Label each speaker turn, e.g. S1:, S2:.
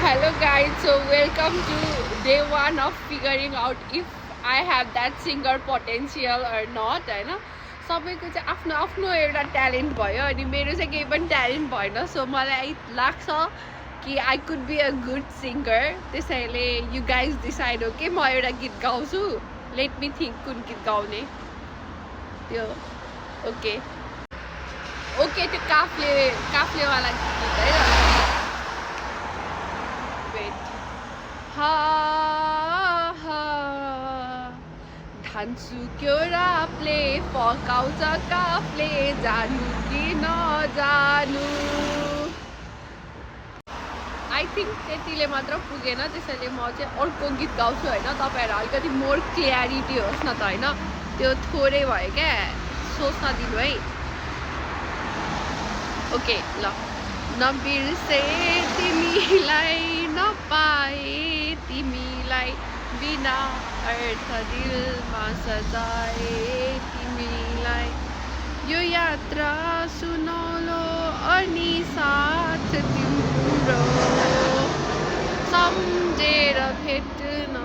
S1: Hello guys, so welcome to day one of figuring out if I have that singer potential or not होइन सबैको चाहिँ आफ्नो आफ्नो एउटा ट्यालेन्ट भयो अनि मेरो चाहिँ केही पनि ट्यालेन्ट भएन सो मलाई लाग्छ कि I could be a good singer त्यसैले यु गाइज डिसाइड हो कि म एउटा गीत गाउँछु लेट मी थिङ्क कुन गीत गाउने त्यो ओके ओके त्यो काफ्लेवाला गीत है धान सुक्यो रापले फकाउँछ काफले जानु कि नजानु आई थिङ्क त्यतिले मात्र पुगेन त्यसैले म चाहिँ अर्को गीत गाउँछु होइन तपाईँहरू अलिकति मोर क्लियरिटी होस् न त होइन त्यो थोरै भयो क्या सोच्न दिनु है ओके ल नबिर्से तिमीलाई नपाए तिमीलाई बिना अर्थ दिलमा सजाए तिमीलाई यो यात्रा सुनौलो अनि साथ तिम्रो सम्झेर भेट्न